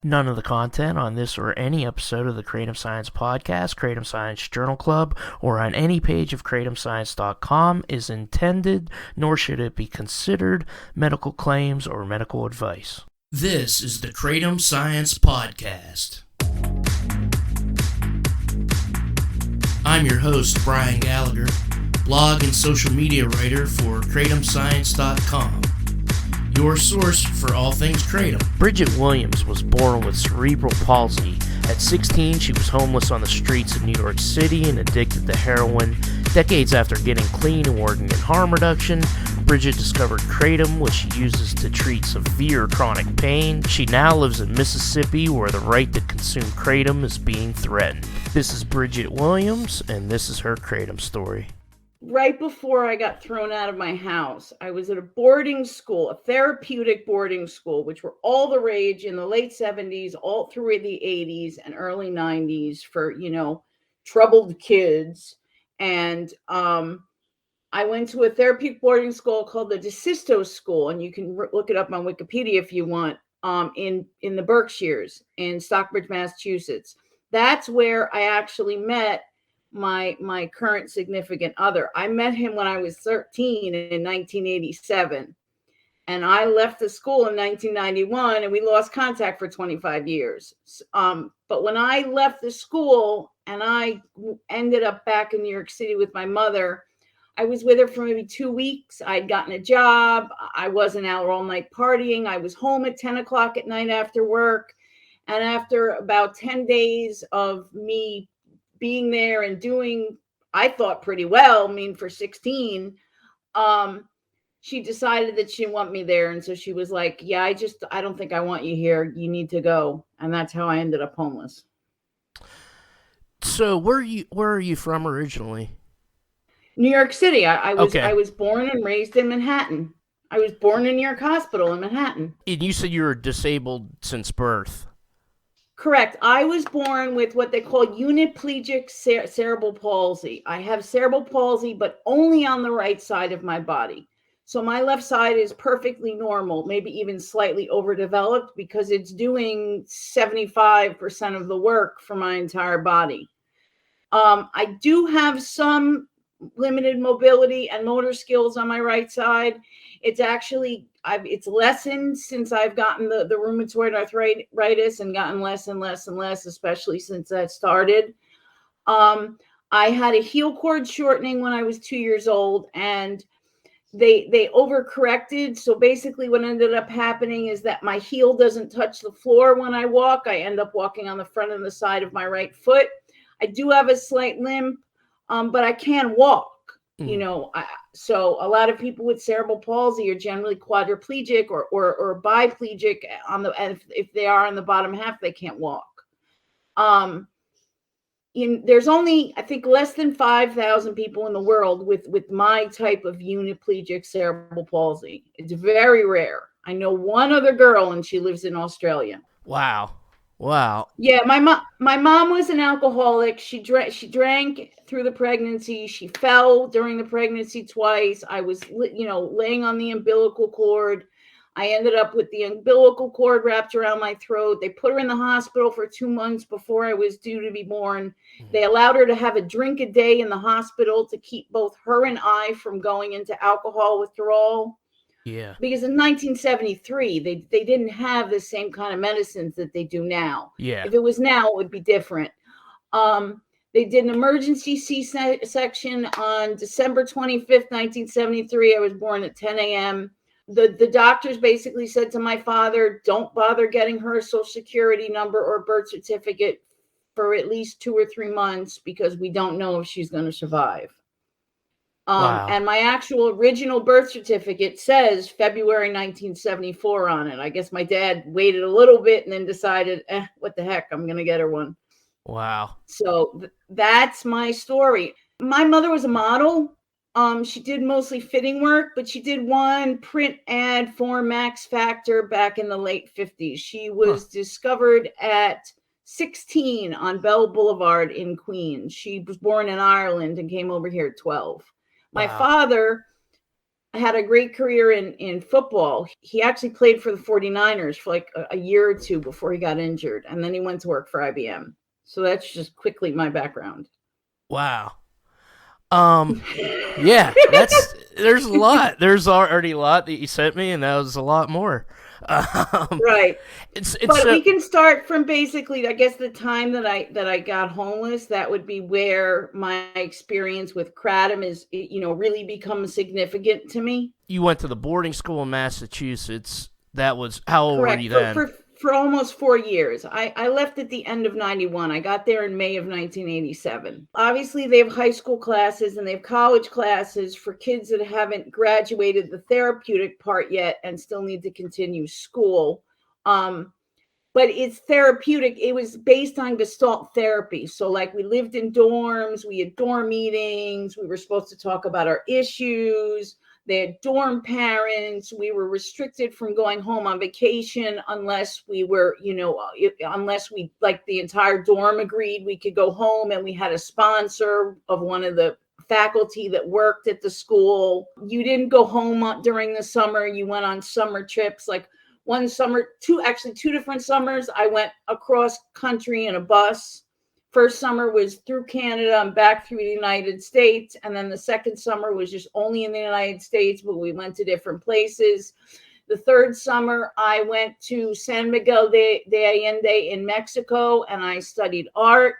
None of the content on this or any episode of the Kratom Science Podcast, Kratom Science Journal Club, or on any page of kratomscience.com is intended, nor should it be considered, medical claims or medical advice. This is the Kratom Science Podcast. I'm your host, Brian Gallagher, blog and social media writer for kratomscience.com. Your source for all things Kratom. Bridget Williams was born with cerebral palsy. At 16, she was homeless on the streets of New York City and addicted to heroin. Decades after getting clean and working in harm reduction, Bridget discovered Kratom, which she uses to treat severe chronic pain. She now lives in Mississippi, where the right to consume Kratom is being threatened. This is Bridget Williams, and this is her Kratom story. Right before I got thrown out of my house, I was at a boarding school, a therapeutic boarding school, which were all the rage in the late 70s, all through the 80s and early 90s for, troubled kids. And I went to a therapeutic boarding school called the DeSisto School, and you can look it up on Wikipedia if you want, in the Berkshires in Stockbridge, Massachusetts. That's where I actually met my current significant other. I met him when I was 13 in 1987, and I left the school in 1991, and we lost contact for 25 years. But when I left the school and I ended up back in New York City with my mother, I was with her for maybe 2 weeks. I'd gotten a job. I wasn't out all night partying. I was home at 10 o'clock at night after work. And after about 10 days of me being there and doing, I thought, pretty well. I mean, for 16, she decided that she didn't want me there. And so she was like, yeah, I don't think I want you here. You need to go. And that's how I ended up homeless. So where are you from originally? New York City. I Okay. was born and raised in Manhattan. I was born in New York Hospital in Manhattan. And you said you were disabled since birth. Correct. I was born with what they call uniplegic cerebral palsy. I have cerebral palsy, but only on the right side of my body. So my left side is perfectly normal, maybe even slightly overdeveloped, because it's doing 75% of the work for my entire body. I do have some limited mobility and motor skills on my right side. It's actually, it's lessened since I've gotten the rheumatoid arthritis, and gotten less and less and less, especially since that started. I had a heel cord shortening when I was 2 years old, and they overcorrected. So basically what ended up happening is that my heel doesn't touch the floor when I walk. I end up walking on the front and the side of my right foot. I do have a slight limp, but I can walk. So a lot of people with cerebral palsy are generally quadriplegic or biplegic if they are on the bottom half, they can't walk. There's only, I think, less than 5,000 people in the world with my type of uniplegic cerebral palsy. It's very rare. I know one other girl, and she lives in Australia. Wow. Yeah, my mom was an alcoholic. She drank through the pregnancy. She fell during the pregnancy twice. I was, laying on the umbilical cord. I ended up with the umbilical cord wrapped around my throat. They put her in the hospital for 2 months before I was due to be born. They allowed her to have a drink a day in the hospital to keep both her and I from going into alcohol withdrawal. Yeah. Because in 1973, they didn't have the same kind of medicines that they do now. Yeah. If it was now, it would be different. They did an emergency C-section on December 25th, 1973. I was born at 10 a.m. The doctors basically said to my father, don't bother getting her a social security number or birth certificate for at least 2 or 3 months, because we don't know if she's going to survive. Wow. And my actual original birth certificate says February 1974 on it. I guess my dad waited a little bit and then decided, what the heck, I'm going to get her one. Wow. So that's my story. My mother was a model. She did mostly fitting work, but she did one print ad for Max Factor back in the late 50s. She was discovered at 16 on Bell Boulevard in Queens. She was born in Ireland and came over here at 12. My father had a great career in football. He actually played for the 49ers for like a year or two before he got injured. And then he went to work for IBM. So that's just quickly my background. Wow. Yeah, there's a lot. There's already a lot that you sent me, and that was a lot more. Right. But we can start from basically, I guess, the time that I got homeless. That would be where my experience with Kratom is, really become significant to me. You went to the boarding school in Massachusetts. That was, how old Correct. were you then? For almost 4 years. I left at the end of 91. I got there in May of 1987. Obviously, they have high school classes and they have college classes for kids that haven't graduated the therapeutic part yet and still need to continue school. But it's therapeutic. It was based on Gestalt therapy. So like we lived in dorms, we had dorm meetings, we were supposed to talk about our issues. They had dorm parents. We were restricted from going home on vacation unless we were, unless we, like, the entire dorm agreed we could go home, and we had a sponsor of one of the faculty that worked at the school. You didn't go home during the summer. You went on summer trips. Like one summer, two different summers, I went across country in a bus. First summer was through Canada and back through the United States. And then the second summer was just only in the United States, but we went to different places. The third summer, I went to San Miguel de Allende in Mexico, and I studied art.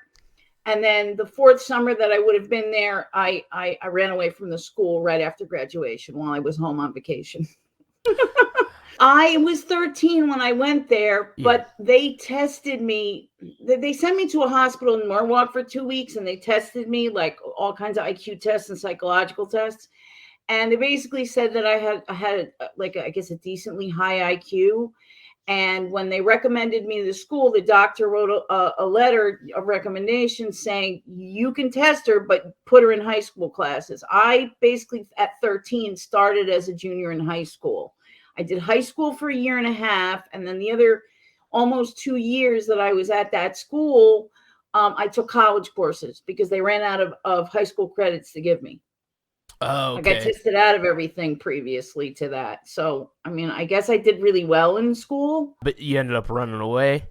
And then the fourth summer that I would have been there, I ran away from the school right after graduation while I was home on vacation. I was 13 when I went there, but they tested me. They sent me to a hospital in Norwalk for 2 weeks, and they tested me, like all kinds of IQ tests and psychological tests. And they basically said that I had like, I guess, a decently high IQ. And when they recommended me to the school, the doctor wrote a letter of recommendation saying, you can test her, but put her in high school classes. I basically, at 13, started as a junior in high school. I did high school for a year and a half. And then the other almost 2 years that I was at that school, I took college courses because they ran out of high school credits to give me. Oh, okay. I got tested out of everything previously to that. So, I mean, I guess I did really well in school. But you ended up running away?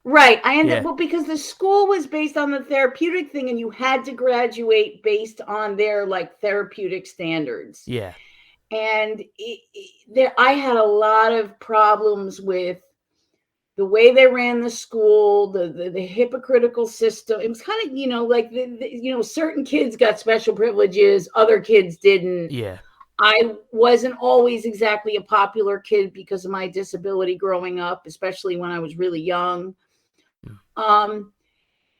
Right. I ended up, well, because the school was based on the therapeutic thing, and you had to graduate based on their, like, therapeutic standards. Yeah. And I had a lot of problems with the way they ran the school, the hypocritical system. It was kind of, like, certain kids got special privileges, other kids didn't. Yeah. I wasn't always exactly a popular kid because of my disability growing up, especially when I was really young.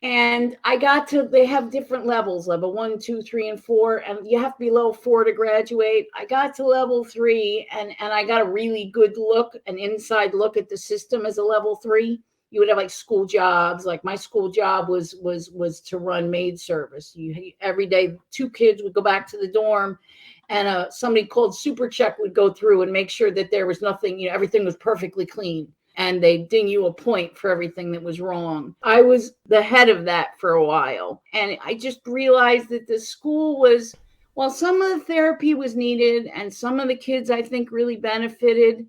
And they have different levels, level 1, 2, 3, and 4. And you have to be level 4 to graduate. I got to level 3 and I got a really good look, an inside look at the system as a level 3. You would have like school jobs. Like my school job was to run maid service. Every day, 2 kids would go back to the dorm, and somebody called Super Check would go through and make sure that there was nothing, everything was perfectly clean. And they ding you a point for everything that was wrong. I was the head of that for a while. And I just realized that the school was, while some of the therapy was needed and some of the kids, I think, really benefited,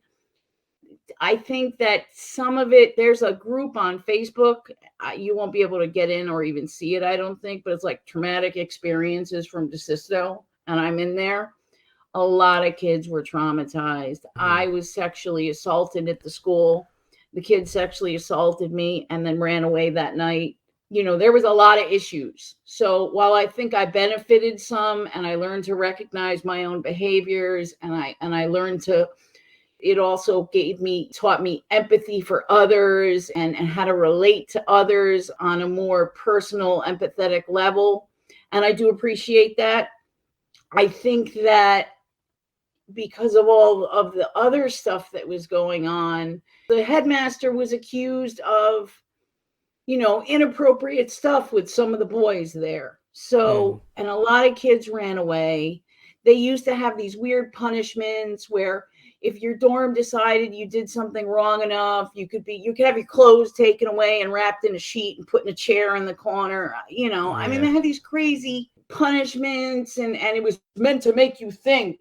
I think that some of it, there's a group on Facebook. You won't be able to get in or even see it, I don't think, but it's like traumatic experiences from DeSisto. And I'm in there. A lot of kids were traumatized. I was sexually assaulted at the school. The kid sexually assaulted me and then ran away that night. There was a lot of issues. So while I think I benefited some, and I learned to recognize my own behaviors, and I learned to, it also taught me empathy for others and how to relate to others on a more personal, empathetic level. And I do appreciate that. I think that because of all of the other stuff that was going on, the headmaster was accused of, inappropriate stuff with some of the boys there. So, and a lot of kids ran away. They used to have these weird punishments where if your dorm decided you did something wrong enough, you could have your clothes taken away and wrapped in a sheet and put in a chair in the corner. I mean, they had these crazy punishments, and it was meant to make you think.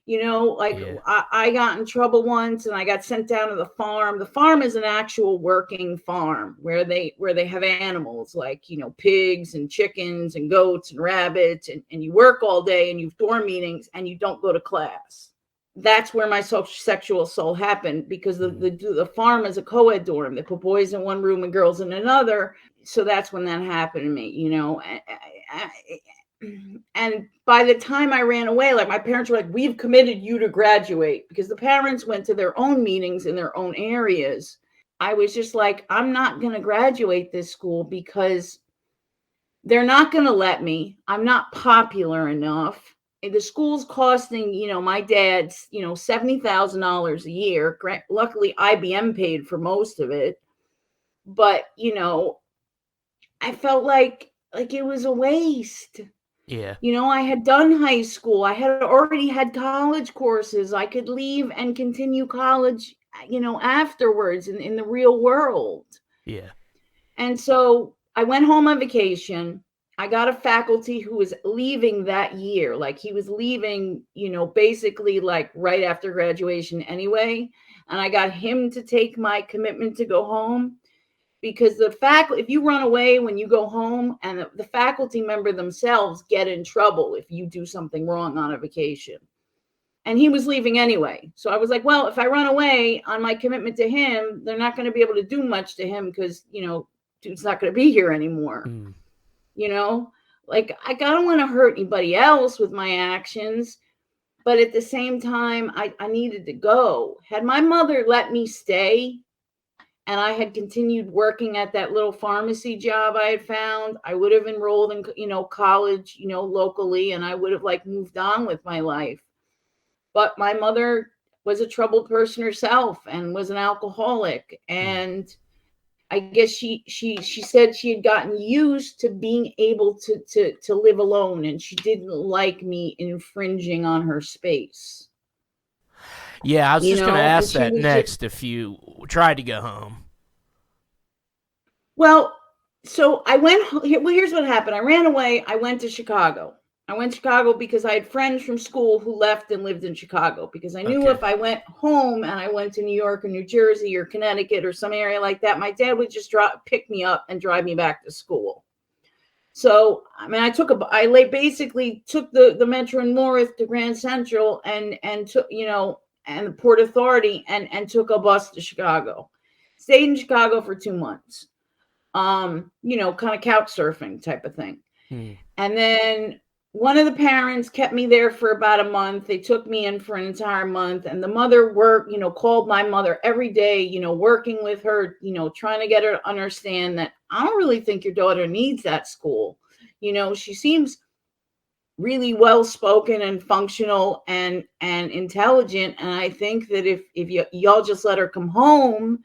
You know, like Yeah. I got in trouble once and I got sent down to the farm. The farm is an actual working farm where they have animals like, you know, pigs and chickens and goats and rabbits, and you work all day and you have dorm meetings and you don't go to class. That's where my sexual assault happened, because the farm is a co-ed dorm. They put boys in one room and girls in another. So that's when that happened to me, you know. And by the time I ran away, like, my parents were like, we've committed you to graduate, because the parents went to their own meetings in their own areas. I was just like, I'm not going to graduate this school because they're not going to let me. I'm not popular enough. The school's costing, you know, my dad's, you know, $70,000 a year. Luckily, IBM paid for most of it. But, you know, I felt like it was a waste. Yeah. You know, I had done high school. I had already had college courses. I could leave and continue college, you know, afterwards in the real world. Yeah. And so I went home on vacation. I got a faculty who was leaving that year. Like, he was leaving, you know, basically like right after graduation anyway. And I got him to take my commitment to go home, because the faculty, if you run away when you go home, and the faculty member themselves get in trouble if you do something wrong on a vacation. And he was leaving anyway. So I was like, well, if I run away on my commitment to him, they're not going to be able to do much to him, because, you know, dude's not going to be here anymore. You know, like, I don't want to hurt anybody else with my actions. But at the same time, I needed to go. Had my mother let me stay, and I had continued working at that little pharmacy job I had found, I would have enrolled in, you know, college, you know, locally, and I would have like moved on with my life. But my mother was a troubled person herself and was an alcoholic. And I guess she said she had gotten used to being able to live alone, and she didn't like me infringing on her space. Yeah, I was just going to ask that next, just, if you tried to go home. Well, so I went, well, here's what happened. I ran away. I went to Chicago. I went to Chicago because I had friends from school who left and lived in Chicago, because I knew if I went home and I went to New York or New Jersey or Connecticut or some area like that, my dad would just pick me up and drive me back to school. So, I mean, I basically took the Metro North to Grand Central and took, you know, and the Port Authority, and took a bus to Chicago. Stayed in Chicago for 2 months. You know, kind of couch surfing type of thing. And then one of the parents kept me there for about a month. They took me in for an entire month, and the mother called my mother every day, you know, working with her, you know, trying to get her to understand that I don't really think your daughter needs that school. You know, she seems really well-spoken and functional and intelligent. And I think that if y'all just let her come home,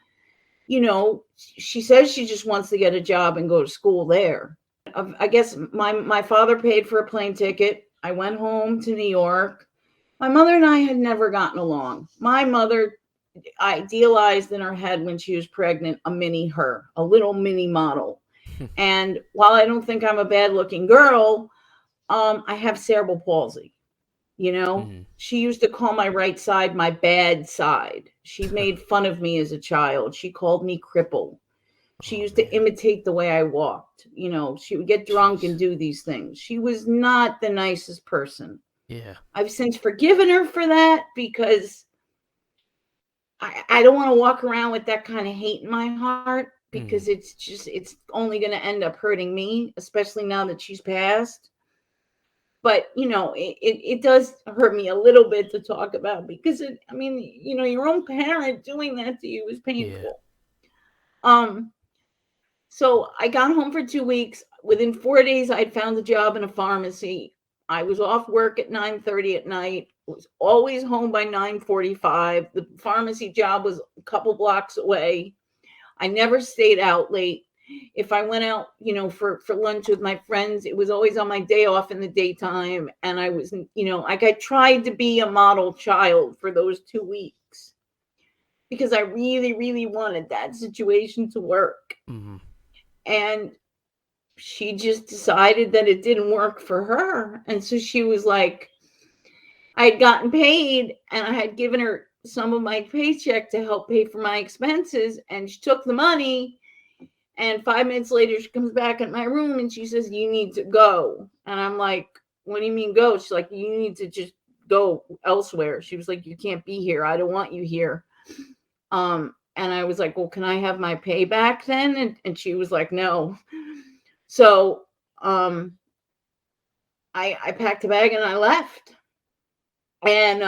you know, she says she just wants to get a job and go to school there. I guess my father paid for a plane ticket. I went home to New York. My mother and I had never gotten along. My mother idealized in her head when she was pregnant a little mini model. And while I don't think I'm a bad looking girl, I have cerebral palsy. You know, she used to call my right side my bad side. She made fun of me as a child. She called me cripple. She used to imitate the way I walked. You know, she would get drunk and do these things. She was not the nicest person. Yeah. I've since forgiven her for that, because I don't want to walk around with that kind of hate in my heart, because it's only going to end up hurting me, especially now that she's passed. But, you know, it does hurt me a little bit to talk about, because you know, your own parent doing that to you is painful. Yeah. So I got home for 2 weeks. Within 4 days, I'd found a job in a pharmacy. I was off work at 9:30 at night. Was always home by 9:45. The pharmacy job was a couple blocks away. I never stayed out late. If I went out, you know, for lunch with my friends, it was always on my day off in the daytime. And I was, you know, like, I tried to be a model child for those 2 weeks, because I really, really wanted that situation to work. And she just decided that it didn't work for her. And so she was like, I had gotten paid and I had given her some of my paycheck to help pay for my expenses. And she took the money. And 5 minutes later, she comes back in my room and she says, "You need to go." And I'm like, "What do you mean go?" She's like, "You need to just go elsewhere." She was like, "You can't be here. I don't want you here." And I was like, "Well, can I have my pay back then?" And she was like, "No." So I packed a bag and I left. And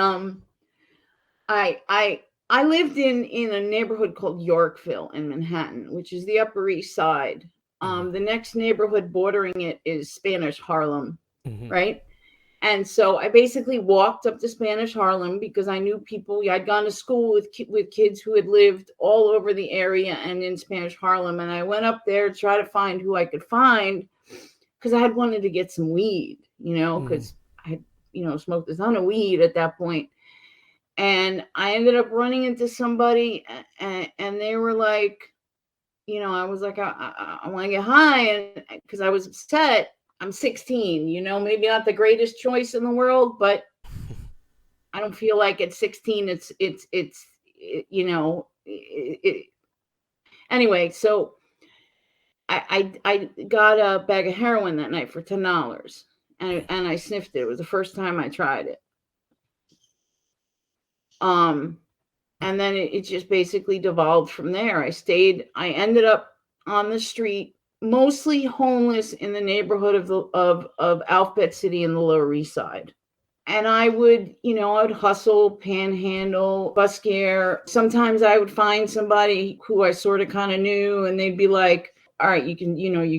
I lived in a neighborhood called Yorkville in Manhattan, which is the Upper East Side. The next neighborhood bordering it is Spanish Harlem, right? And so I basically walked up to Spanish Harlem because I knew people. I'd gone to school with kids who had lived all over the area and in Spanish Harlem. And I went up there to try to find who I could find because I had wanted to get some weed, because I had, smoked a ton of weed at that point. And I ended up running into somebody and they were like, I was like, I want to get high. And because I was upset. I'm 16, maybe not the greatest choice in the world, but I don't feel like at 16, anyway. So I got a bag of heroin that night for $10 and I sniffed it. It was the first time I tried it. And then it just basically devolved from there. I ended up on the street, mostly homeless in the neighborhood of Alphabet City in the Lower East Side. And I would, I would hustle, panhandle, buskier. Sometimes I would find somebody who I sort of kind of knew and they'd be like, "All right, you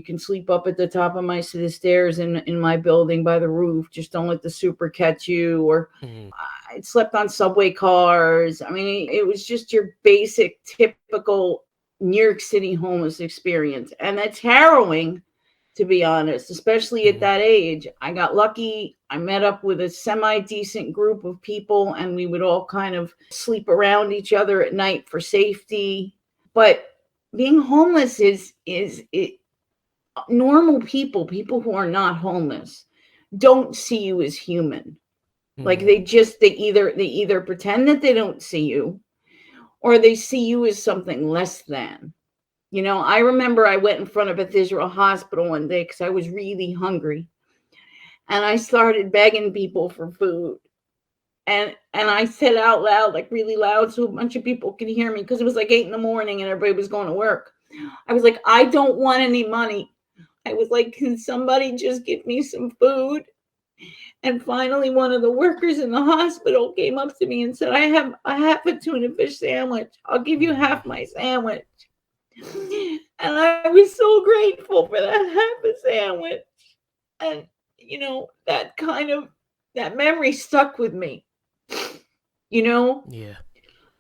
can sleep up at the top of the stairs in my building by the roof. Just don't let the super catch you." Or I slept on subway cars. I mean, it was just your basic, typical New York City homeless experience. And that's harrowing, to be honest, especially at that age. I got lucky. I met up with a semi-decent group of people and we would all kind of sleep around each other at night for safety. But being homeless is normal people who are not homeless don't see you as human. Like they either pretend that they don't see you or they see you as something less than. I remember I went in front of Bethesda Hospital one day because I was really hungry. And I started begging people for food. And I said out loud, like really loud, so a bunch of people could hear me because it was like 8 a.m. and everybody was going to work. I was like, "I don't want any money." I was like, "Can somebody just give me some food?" And finally, one of the workers in the hospital came up to me and said, I have a tuna fish sandwich. I'll give you half my sandwich. And I was so grateful for that half a sandwich. And, that memory stuck with me, Yeah.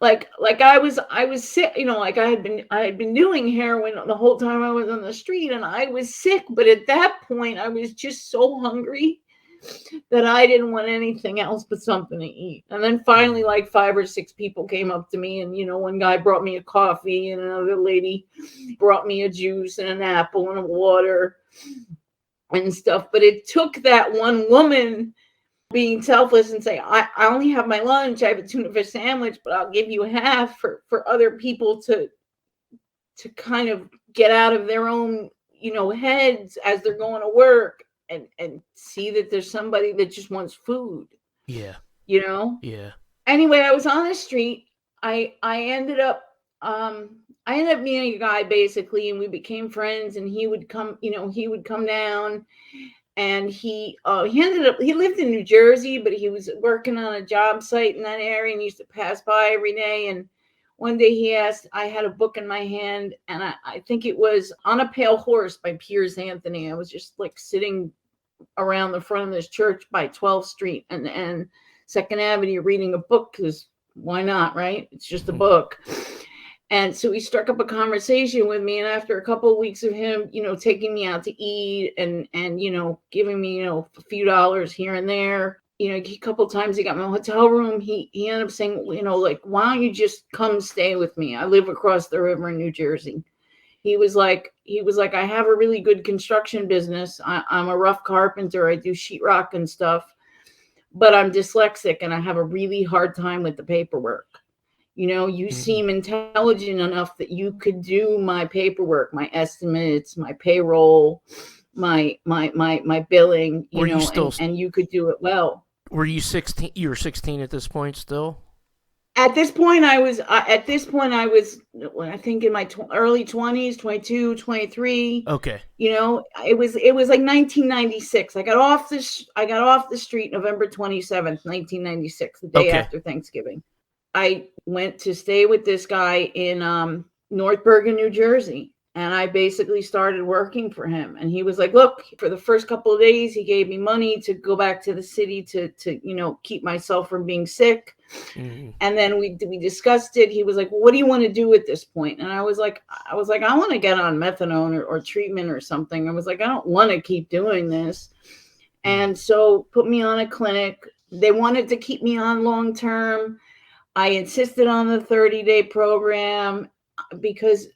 Like I was sick, like I had been doing heroin the whole time I was on the street and I was sick. But at that point, I was just so hungry that I didn't want anything else but something to eat. And then finally, like 5 or 6 people came up to me and, one guy brought me a coffee and another lady brought me a juice and an apple and a water and stuff. But it took that one woman being selfless and say, I only have my lunch. I have a tuna fish sandwich, but I'll give you half for other people to kind of get out of their own, heads as they're going to work. And see that there's somebody that just wants food. Yeah. Yeah. Anyway, I was on the street. I ended up meeting a guy basically, and we became friends. And he would come down, and he lived in New Jersey, but he was working on a job site in that area, and he used to pass by every day. And one day he asked, I had a book in my hand, and I think it was On a Pale Horse by Piers Anthony. I was just like sitting around the front of this church by 12th Street and 2nd Avenue reading a book, because why not, right? It's just a book. And so he struck up a conversation with me. And after a couple of weeks of him, taking me out to eat and giving me, a few dollars here and there, a couple of times he got me a hotel room. He ended up saying, like, "Why don't you just come stay with me? I live across the river in New Jersey." He was like, "I have a really good construction business. I'm a rough carpenter. I do sheetrock and stuff. but I'm dyslexic and I have a really hard time with the paperwork. You know, you Mhm. seem intelligent enough that you could do my paperwork, my estimates, my payroll, my billing, Were you still and you could do it well. were you 16? You were 16 at this point still? At this point, I was, I think in my early 20s, 22, 23. Okay. You know, it was like 1996. I got off the street November 27th, 1996, the day Okay. after Thanksgiving. I went to stay with this guy in North Bergen, New Jersey. And I basically started working for him. And he was like, look, for the first couple of days, he gave me money to go back to the city to keep myself from being sick. Mm-hmm. And then we discussed it. He was like, well, what do you want to do at this point? And I was like, I want to get on methadone or treatment or something. I was like, I don't want to keep doing this. And so put me on a clinic. They wanted to keep me on long term. I insisted on the 30-day program because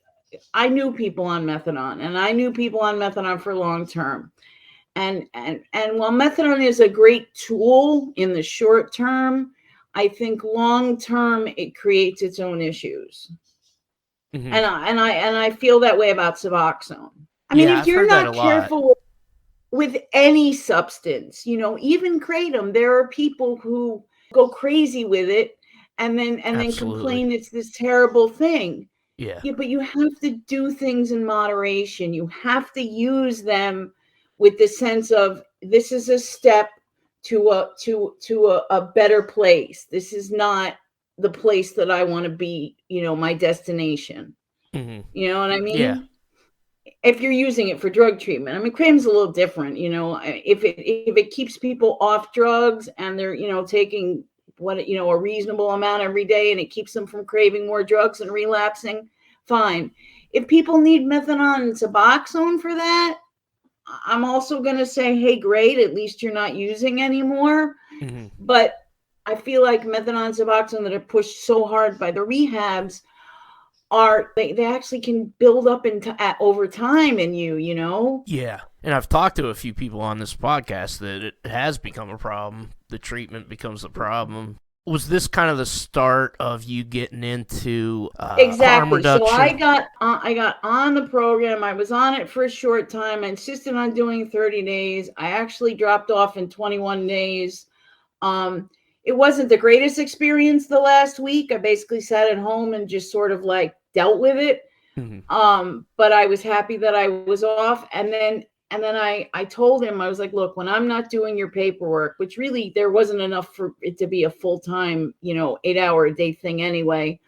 I knew people on methadone, and I knew people on methadone for long term. And while methadone is a great tool in the short term, I think long term it creates its own issues. Mm-hmm. And I feel that way about Suboxone. I mean, if you're not careful with any substance, even Kratom, there are people who go crazy with it and then complain it's this terrible thing. Yeah, but you have to do things in moderation. You have to use them with the sense of this is a step to a better place. This is not the place that I want to be, my destination. Mm-hmm. You know what I mean? Yeah. If you're using it for drug treatment, I mean, Kratom's a little different. If it keeps people off drugs and they're, taking a reasonable amount every day and it keeps them from craving more drugs and relapsing, fine. If people need methadone and Suboxone for that, I'm also going to say, hey, great, at least you're not using anymore. Mm-hmm. But I feel like methadone and Suboxone that are pushed so hard by the rehabs they actually can build up over time in you. Yeah. And I've talked to a few people on this podcast that it has become a problem. The treatment becomes a problem. Was this kind of the start of you getting into harm reduction? So I got on the program. I was on it for a short time. I insisted on doing 30 days. I actually dropped off in 21 days. It wasn't the greatest experience the last week. I basically sat at home and just sort of like dealt with it. Mm-hmm. But I was happy that I was off. And then I told him, I was like, look, when I'm not doing your paperwork, which really there wasn't enough for it to be a full-time, 8-hour a day thing anyway.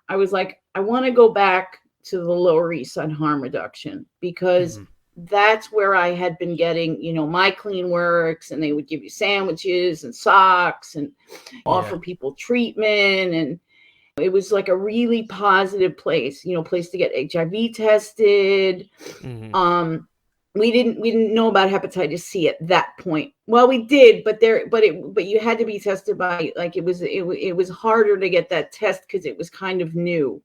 I was like, I want to go back to the Lower East Side harm reduction because that's where I had been getting, my Clean Works, and they would give you sandwiches and socks and offer people treatment. And it was like a really positive place, place to get HIV tested. Mm-hmm. We didn't know about hepatitis C at that point. Well, we did, but you had to be tested by, like, it was harder to get that test because it was kind of new.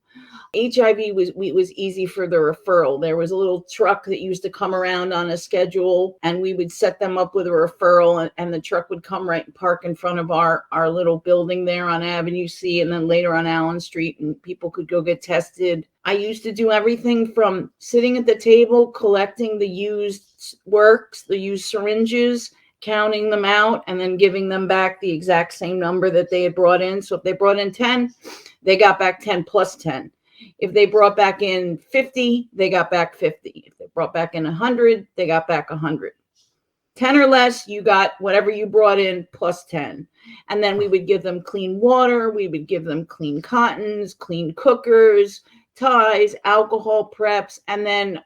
HIV was easy for the referral. There was a little truck that used to come around on a schedule, and we would set them up with a referral, and the truck would come right and park in front of our little building there on Avenue C, and then later on Allen Street, and people could go get tested. I used to do everything from sitting at the table, collecting the used works, the used syringes, counting them out, and then giving them back the exact same number that they had brought in. So if they brought in 10, they got back 10 plus 10. If they brought back in 50, they got back 50. If they brought back in 100, they got back 100. 10 or less, you got whatever you brought in plus 10. And then we would give them clean water. We would give them clean cottons, clean cookers, ties, alcohol preps. And then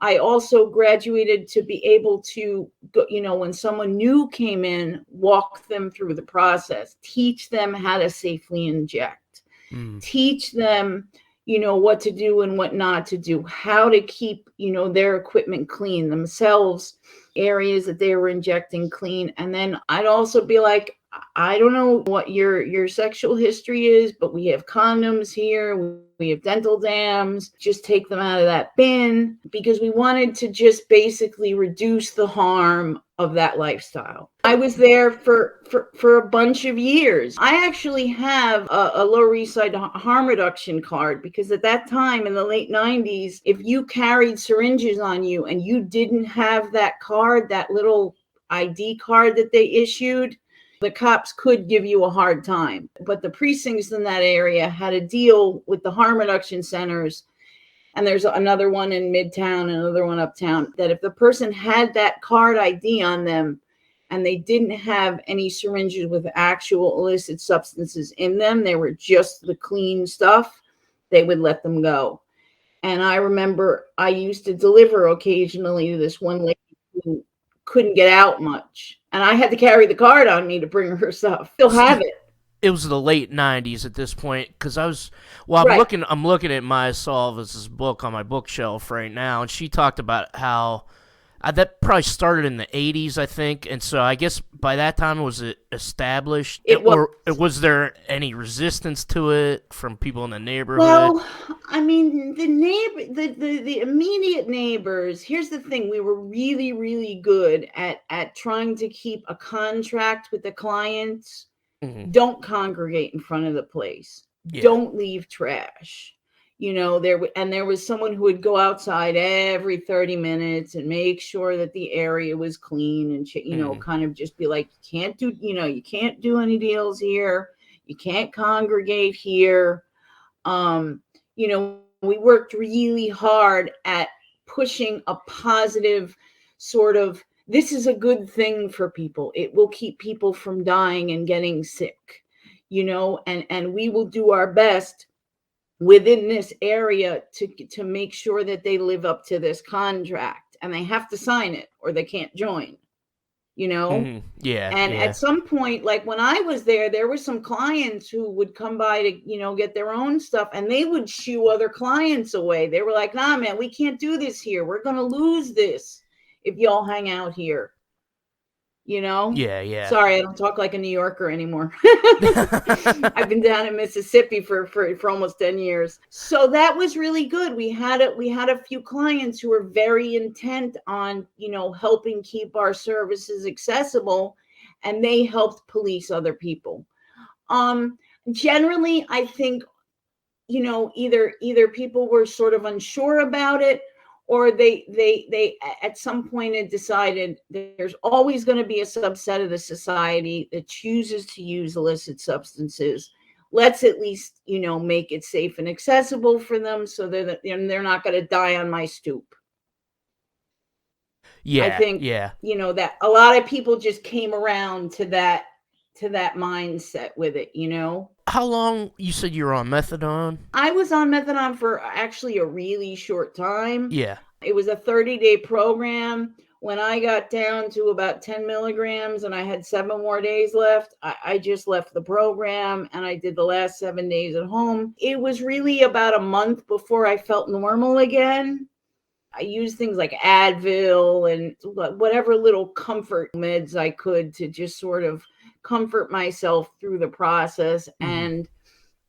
I also graduated to be able to, when someone new came in, walk them through the process, teach them how to safely inject. Teach them, what to do and what not to do, how to keep, their equipment clean, themselves, areas that they were injecting clean. And then I'd also be like, I don't know what your sexual history is, but we have condoms here. We have dental dams, just take them out of that bin, because we wanted to just basically reduce the harm of that lifestyle. I was there for a bunch of years. I actually have a Lower East Side harm reduction card, because at that time in the late 90s, if you carried syringes on you and you didn't have that card, that little ID card that they issued, the cops could give you a hard time. But the precincts in that area had a deal with the harm reduction centers. And there's another one in Midtown and another one uptown, that if the person had that card ID on them and they didn't have any syringes with actual illicit substances in them, they were just the clean stuff, they would let them go. And I remember I used to deliver occasionally to this one lady who couldn't get out much, and I had to carry the card on me to bring her stuff. Still have it. It was the late 90s at this point, because I'm Right. looking at Maya Salvas' book on my bookshelf right now, and she talked about how that probably started in the 80s, I think, and so I guess by that time was it established? It was. Or was there any resistance to it from people in the neighborhood? Well, I mean, the immediate neighbors, here's the thing, we were really, really good at trying to keep a contract with the clients. Mm-hmm. Don't congregate in front of the place. Yeah. Don't leave trash. There was someone who would go outside every 30 minutes and make sure that the area was clean and, kind of just be like, you can't do any deals here. You can't congregate here. We worked really hard at pushing a positive sort of, this is a good thing for people. It will keep people from dying and getting sick, and we will do our best within this area to make sure that they live up to this contract, and they have to sign it or they can't join, Mm-hmm. Yeah. And yeah. at some point, like when I was there were some clients who would come by to, get their own stuff, and they would shoo other clients away. They were like, nah, man, we can't do this here. We're going to lose this if y'all hang out here. Yeah. Sorry, I don't talk like a New Yorker anymore. I've been down in Mississippi for almost 10 years. So that was really good. We had a few clients who were very intent on, helping keep our services accessible, and they helped police other people. Generally, I think, either people were sort of unsure about it, or they at some point had decided there's always going to be a subset of the society that chooses to use illicit substances. Let's at least, make it safe and accessible for them, so that they're not going to die on my stoop. Yeah, I think, yeah. That a lot of people just came around to that mindset with it, How long, you said you were on methadone? I was on methadone for actually a really short time. Yeah. It was a 30-day program. When I got down to about 10 milligrams and I had 7 more days left, I just left the program and I did the last 7 days at home. It was really about a month before I felt normal again. I used things like Advil and whatever little comfort meds I could to just sort of comfort myself through the process. Mm-hmm. And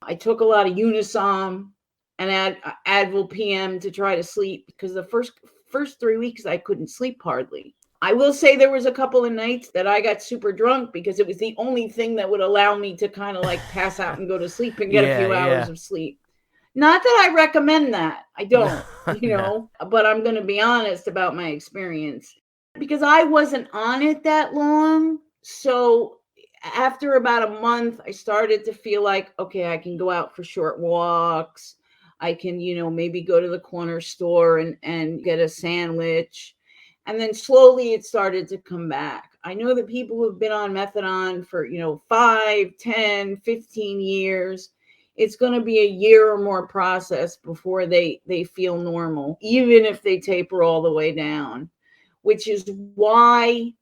I took a lot of Unisom and Advil PM to try to sleep, because the first 3 weeks I couldn't sleep hardly. I will say there was a couple of nights that I got super drunk, because it was the only thing that would allow me to kind of like pass out and go to sleep and get a few hours of sleep. Not that I recommend that. I don't, but I'm going to be honest about my experience, because I wasn't on it that long. So after about a month, I started to feel like, okay, I can go out for short walks. I can, maybe go to the corner store and get a sandwich. And then slowly it started to come back. I know that people who've been on methadone for, 5, 10, 15 years, it's going to be a year or more process before they feel normal, even if they taper all the way down, which is why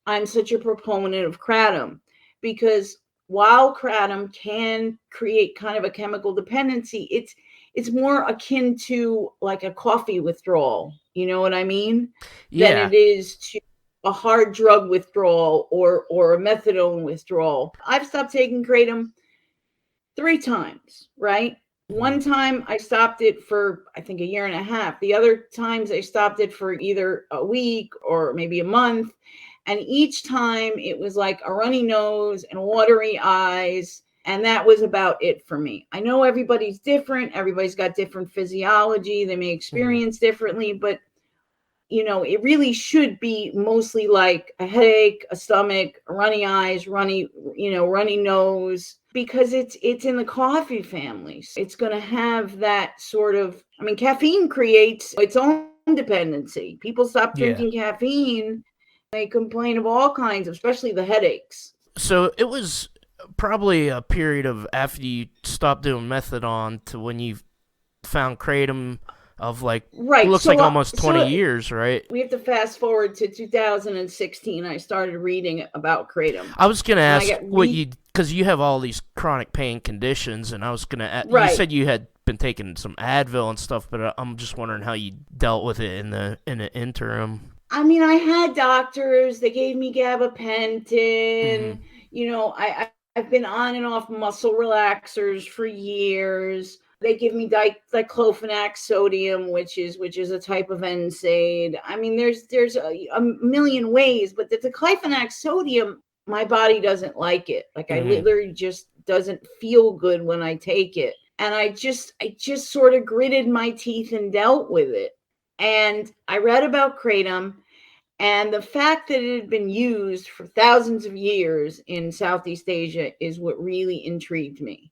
I'm such a proponent of Kratom, because while Kratom can create kind of a chemical dependency, it's more akin to like a coffee withdrawal. You know what I mean? Yeah. Than it is to a hard drug withdrawal or a methadone withdrawal. I've stopped taking Kratom 3 times, right? One time I stopped it for, I think, a year and a half. The other times I stopped it for either a week or maybe a month. And each time it was like a runny nose and watery eyes. And that was about it for me. I know everybody's different. Everybody's got different physiology. They may experience differently, but it really should be mostly like a headache, a stomach, runny eyes, runny nose, because it's in the coffee family. It's going to have that sort of, caffeine creates its own dependency. People stop drinking caffeine. They complain of all kinds, especially the headaches. So it was probably a period of after you stopped doing methadone to when you found Kratom of looks like almost 20 years, right? We have to fast forward to 2016. I started reading about Kratom. I was going to ask because you have all these chronic pain conditions, and I was going to ask, you said you had been taking some Advil and stuff, but I'm just wondering how you dealt with it in the interim. I had doctors, they gave me gabapentin, I've been on and off muscle relaxers for years. They give me diclofenac sodium, which is a type of NSAID. There's a million ways, but the diclofenac sodium, my body doesn't like it. I literally just doesn't feel good when I take it. And I just sort of gritted my teeth and dealt with it. And I read about Kratom, and the fact that it had been used for thousands of years in Southeast Asia is what really intrigued me.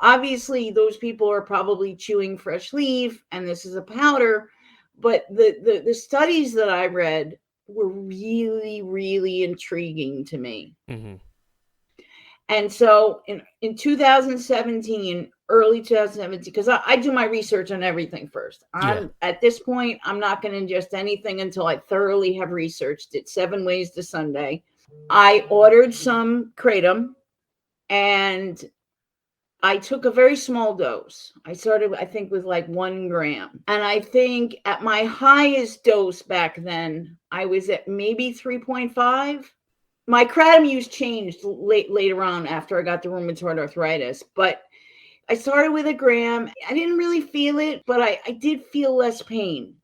Obviously those people are probably chewing fresh leaf, and this is a powder, but the studies that I read were really, really intriguing to me. And so in 2017, early 2017, because I do my research on everything first. At this point, I'm not going to ingest anything until I thoroughly have researched it. 7 Ways to Sunday. I ordered some Kratom, and I took a very small dose. I started, I think, with 1 gram. And I think at my highest dose back then, I was at maybe 3.5. My Kratom use changed later on after I got the rheumatoid arthritis, but I started with 1 gram. I didn't really feel it, but I did feel less pain.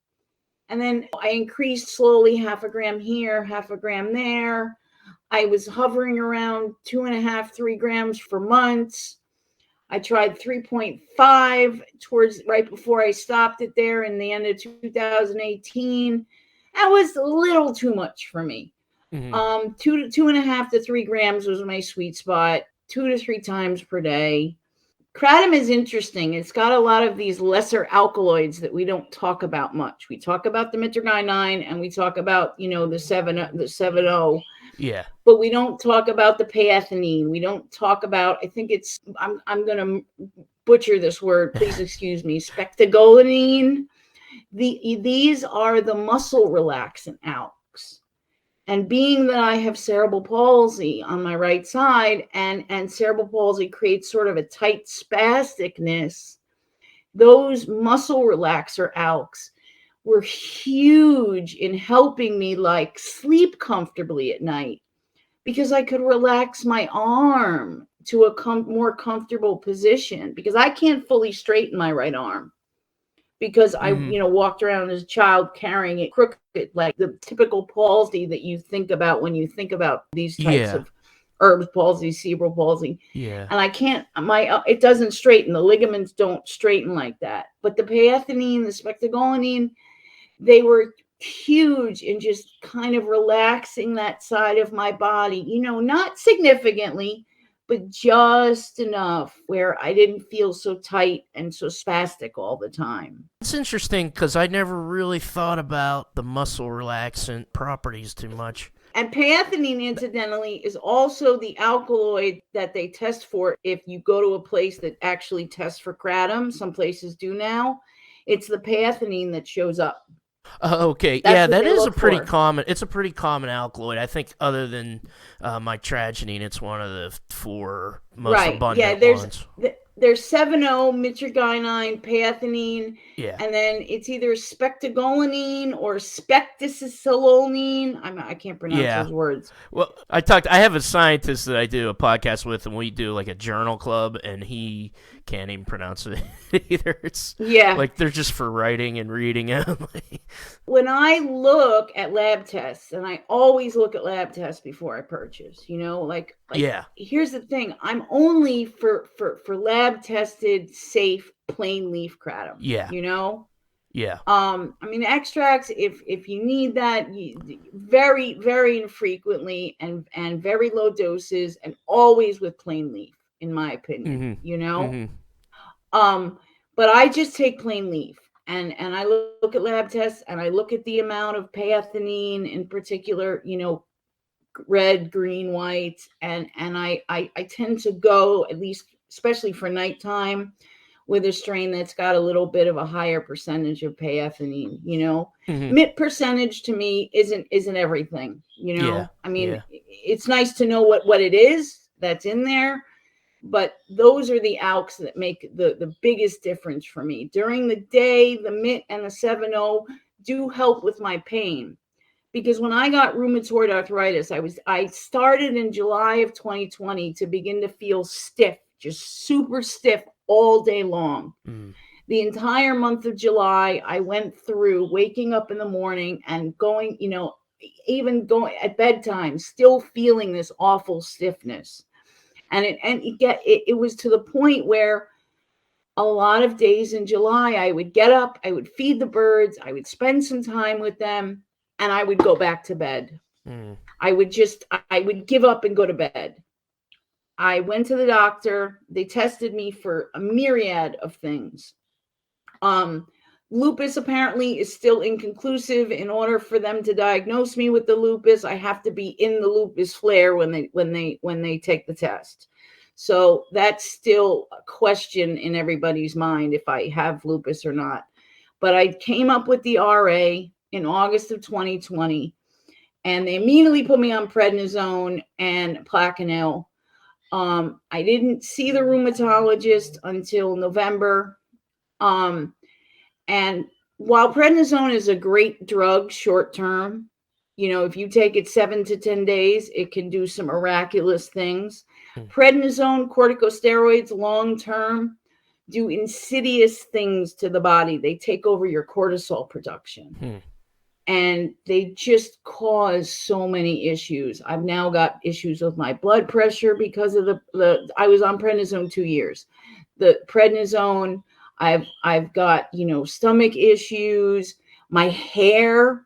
And then I increased slowly, 0.5 gram here, 0.5 gram there. I was hovering around 2.5, 3 grams for months. I tried 3.5 towards right before I stopped it there in the end of 2018. That was a little too much for me. 2.5 to 3 grams was my sweet spot, 2 to 3 times per day. Kratom is interesting. It's got a lot of these lesser alkaloids that we don't talk about much. We talk about the mitragynine, and we talk about, the 7-0. Yeah. But we don't talk about the panthenine. We don't talk about, I think it's, I'm going to butcher this word. Please excuse me. Spectagolinine. These are the muscle relaxant alks. And being that I have cerebral palsy on my right side, and cerebral palsy creates sort of a tight spasticness, those muscle relaxer alks were huge in helping me sleep comfortably at night, because I could relax my arm to a more comfortable position, because I can't fully straighten my right arm. Because I, walked around as a child carrying it crooked, like the typical palsy that you think about when you think about these types of Erb's palsy, cerebral palsy. Yeah. And I can't, it doesn't straighten. The ligaments don't straighten like that. But the panthenine, the spectagolinine, they were huge in just kind of relaxing that side of my body, not significantly, but just enough where I didn't feel so tight and so spastic all the time. It's interesting because I never really thought about the muscle relaxant properties too much. And panthenine, incidentally, is also the alkaloid that they test for if you go to a place that actually tests for kratom. Some places do now. It's the panthenine that shows up. Okay, yeah, that is a pretty common. It's a pretty common alkaloid. I think, other than mitragynine, it's one of the 4 most abundant ones. there's 7-0, mitragynine, panthenine, Yeah. and then it's either spectagolinine or specticilloline. I can't pronounce those words. Well, I have a scientist that I do a podcast with, and we do like a journal club, and he can't even pronounce it either. It's like they're just for writing and reading only. When I look at lab tests, and I always look at lab tests before I purchase, like here's the thing. I'm only for lab tested, safe, plain leaf kratom. Yeah. I mean, extracts, if you need that, very, very infrequently and very low doses, and always with plain leaf, in my opinion, but I just take plain leaf. And I look at lab tests, and I look at the amount of panthenine in particular, red, green, white, and I tend to go, at least, especially for nighttime, with a strain that's got a little bit of a higher percentage of panthenine. Mit percentage to me isn't everything. I mean, it's nice to know what it is that's in there. But those are the ALKs that make the biggest difference for me. During the day, the MIT and the 7-0 do help with my pain. Because when I got rheumatoid arthritis, I started in July of 2020 to begin to feel stiff, just super stiff all day long. The entire month of July, I went through waking up in the morning and going, even going at bedtime, still feeling this awful stiffness. And it was to the point where a lot of days in July, I would get up, I would feed the birds, I would spend some time with them, and I would go back to bed. I would give up and go to bed. I went to the doctor. They tested me for a myriad of things. Lupus apparently is still inconclusive. In order for them to diagnose me with the lupus, I have to be in the lupus flare when they take the test. So that's still a question in everybody's mind if I have lupus or not. But I came up with the RA in August of 2020, and they immediately put me on prednisone and Plaquenil. I didn't see the rheumatologist until November. And while prednisone is a great drug short term, if you take it 7 to 10 days, it can do some miraculous things. Prednisone, corticosteroids, long term, do insidious things to the body. They take over your cortisol production. And they just cause so many issues. I've now got issues with my blood pressure because of I was on prednisone 2 years. The prednisone, I've got, stomach issues. My hair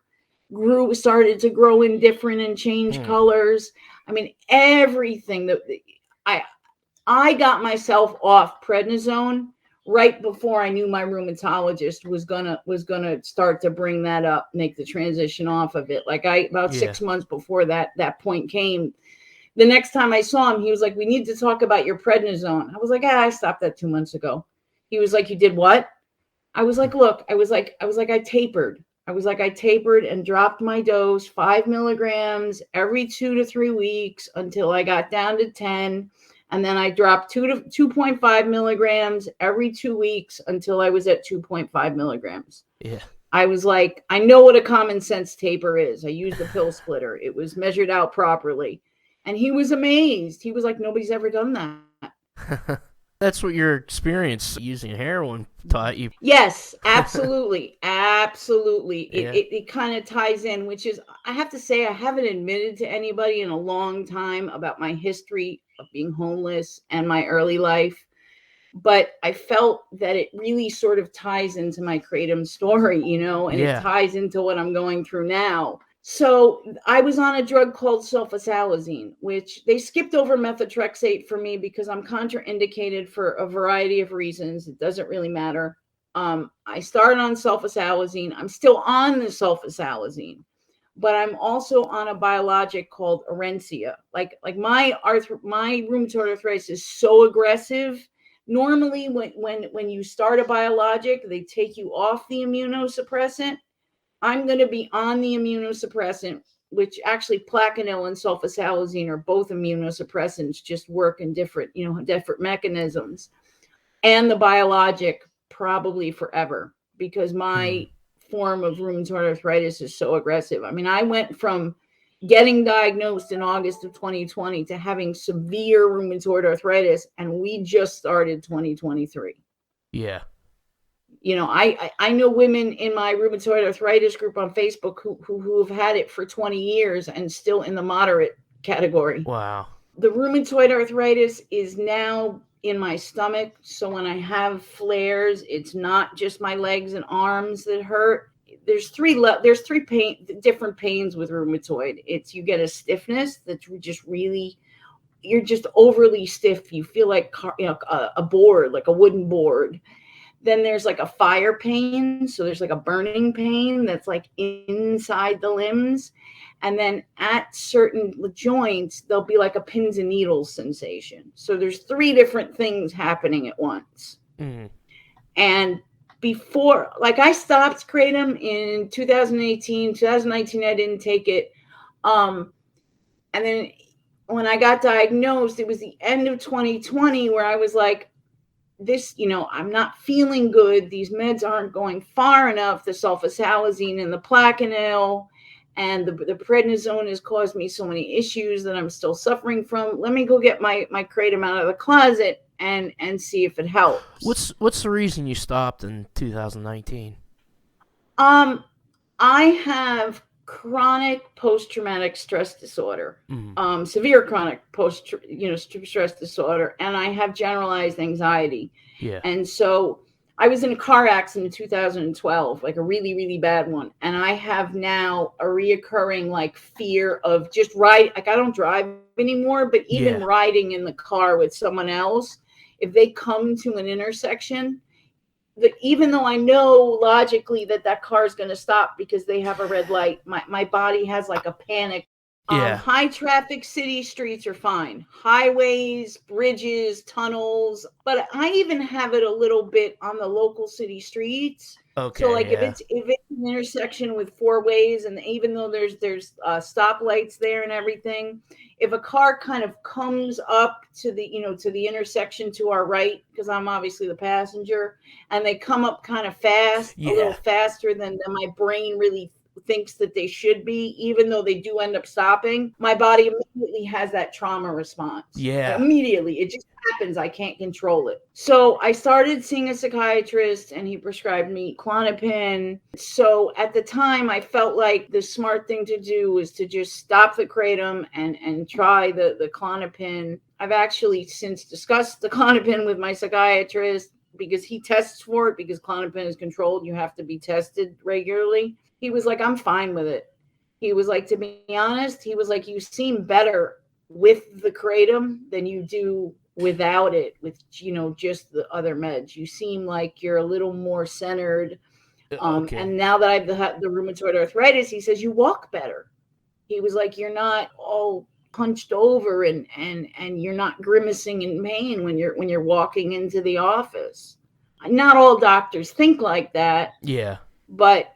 started to grow in different and change colors. I mean, everything that I got myself off prednisone right before I knew my rheumatologist was gonna start to bring that up, make the transition off of it. Like about 6 months before that point came, the next time I saw him, he was like, "We need to talk about your prednisone." I was like, I stopped that 2 months ago. He was like, "You did what?" I was like, "Look," I was like, I tapered. I tapered and dropped my dose 5 milligrams every 2 to 3 weeks until I got down to 10. And then I dropped 2.5 milligrams every 2 weeks until I was at 2.5 milligrams. Yeah. I was like, I know what a common sense taper is. I used a pill splitter. It was measured out properly. And he was amazed. He was like, nobody's ever done that. That's what your experience using heroin taught you. Yes, absolutely. Absolutely. It kind of ties in, which is, I have to say, I haven't admitted to anybody in a long time about my history of being homeless and my early life. But I felt that it really sort of ties into my Kratom story, and it ties into what I'm going through now. So I was on a drug called sulfasalazine, which they skipped over methotrexate for me because I'm contraindicated for a variety of reasons. It doesn't really matter. I started on sulfasalazine. I'm still on the sulfasalazine, but I'm also on a biologic called Orencia. Like my rheumatoid arthritis is so aggressive. Normally, when you start a biologic, they take you off the immunosuppressant. I'm going to be on the immunosuppressant, which actually Plaquenil and sulfasalazine are both immunosuppressants, just work in different mechanisms. and the biologic probably forever, because my form of rheumatoid arthritis is so aggressive. I mean, I went from getting diagnosed in August of 2020 to having severe rheumatoid arthritis, and we just started 2023. Yeah. You know, I know women in my rheumatoid arthritis group on Facebook who have had it for 20 years and still in the moderate category. Wow. The rheumatoid arthritis is now in my stomach. So when I have flares, it's not just my legs and arms that hurt. There's three different pains with rheumatoid. It's, you get a stiffness that's just really, you're just overly stiff. You feel like a board, like a wooden board. Then there's like a fire pain. So there's like a burning pain that's like inside the limbs. And then at certain joints, there'll be like a pins and needles sensation. So there's three different things happening at once. And before, like, I stopped Kratom in 2018, 2019, I didn't take it. And then when I got diagnosed, it was the end of 2020 where I was like, this, you know, I'm not feeling good. These meds aren't going far enough. The sulfasalazine and the Plaquenil and the prednisone has caused me so many issues that I'm still suffering from. Let me go get my Kratom out of the closet and see if it helps. What's the reason you stopped in 2019? I have chronic post-traumatic stress disorder, severe chronic stress disorder, and I have generalized anxiety. Yeah. And so I was in a car accident in 2012, like a really, really bad one. And I have now a reoccurring like fear of just like I don't drive anymore, but even riding in the car with someone else, if they come to an intersection, that even though I know logically that car is going to stop because they have a red light, my body has like a panic. High traffic city streets are fine. Highways, bridges, tunnels. But I even have it a little bit on the local city streets. Okay. So like if it's an intersection with four ways, and even though there's stoplights there and everything, if a car kind of comes up to the intersection to our right, because I'm obviously the passenger, and they come up kind of fast, a little faster than my brain really thinks that they should be, even though they do end up stopping, my body immediately has that trauma response. Immediately. It just happens. I can't control it. So I started seeing a psychiatrist, and he prescribed me Klonopin. So at the time, I felt like the smart thing to do was to just stop the Kratom and try the Klonopin. I've actually since discussed the Klonopin with my psychiatrist, because he tests for it, because Klonopin is controlled. You have to be tested regularly. He was like, I'm fine with it. He was like, to be honest, he was like, you seem better with the Kratom than you do without it, with, just the other meds. You seem like you're a little more centered. And now that I've had the rheumatoid arthritis, he says, you walk better. He was like, you're not all hunched over and you're not grimacing in pain when you're walking into the office. Not all doctors think like that. Yeah. But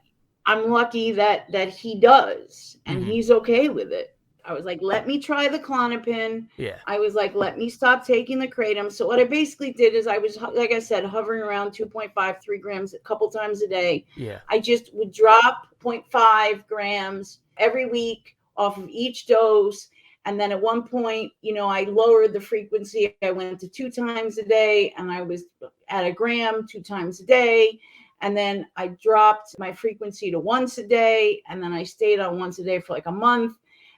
I'm lucky that he does, and he's okay with it. I was like, let me try the Klonopin. Yeah. I was like, let me stop taking the Kratom. So what I basically did is I was, like I said, hovering around 2.5, 3 grams a couple times a day. Yeah. I just would drop 0.5 grams every week off of each dose. And then at one point, I lowered the frequency. I went to 2 times a day, and I was at 1 gram 2 times a day. And then I dropped my frequency to once a day. And then I stayed on once a day for like a month.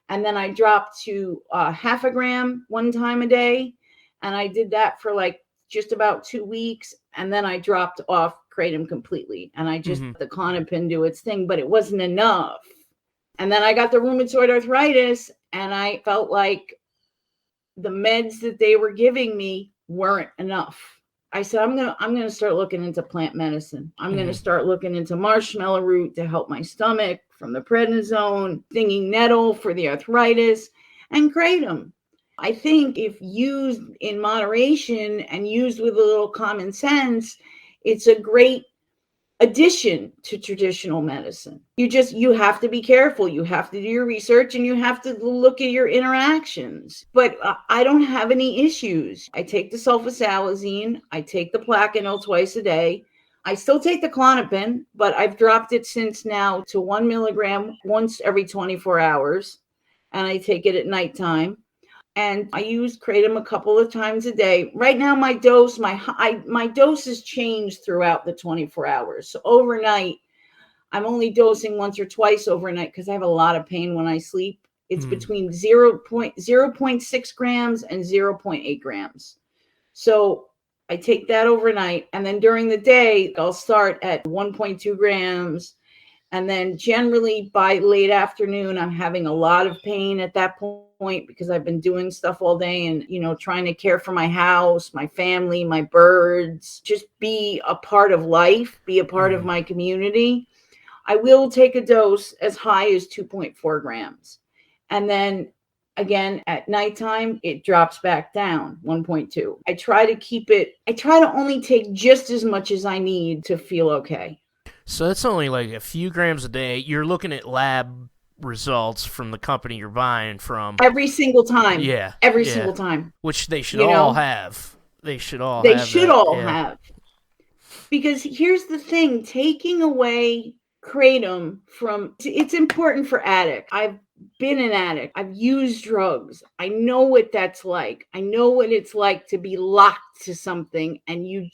And then I dropped to 0.5 gram 1 time a day. And I did that for like just about 2 weeks. And then I dropped off Kratom completely. And I just let the Klonopin do its thing, but it wasn't enough. And then I got the rheumatoid arthritis, and I felt like the meds that they were giving me weren't enough. I said, I'm gonna start looking into plant medicine. I'm gonna start looking into marshmallow root to help my stomach from the prednisone, stinging nettle for the arthritis, and Kratom. I think if used in moderation and used with a little common sense, it's a great addition to traditional medicine. You have to be careful. You have to do your research and you have to look at your interactions. But I don't have any issues. I take the sulfasalazine. I take the Plaquenil twice a day. I still take the Klonopin, but I've dropped it since now to 1 milligram once every 24 hours. And I take it at nighttime. And I use Kratom a couple of times a day. Right now, my dose has changed throughout the 24 hours. So overnight, I'm only dosing once or twice overnight because I have a lot of pain when I sleep. It's between 0.6 grams and 0.8 grams. So I take that overnight. And then during the day, I'll start at 1.2 grams. And then generally by late afternoon, I'm having a lot of pain at that point because I've been doing stuff all day and, trying to care for my house, my family, my birds, just be a part of life, be a part of my community. I will take a dose as high as 2.4 grams. And then again, at nighttime, it drops back down 1.2. I try to only take just as much as I need to feel okay. So that's only like a few grams a day. You're looking at lab results from the company you're buying from. Every single time. Yeah. Every single time. Which they should all have. They should all have. Because here's the thing, taking away Kratom it's important for addicts. I've been an addict. I've used drugs. I know what that's like. I know what it's like to be locked to something and you're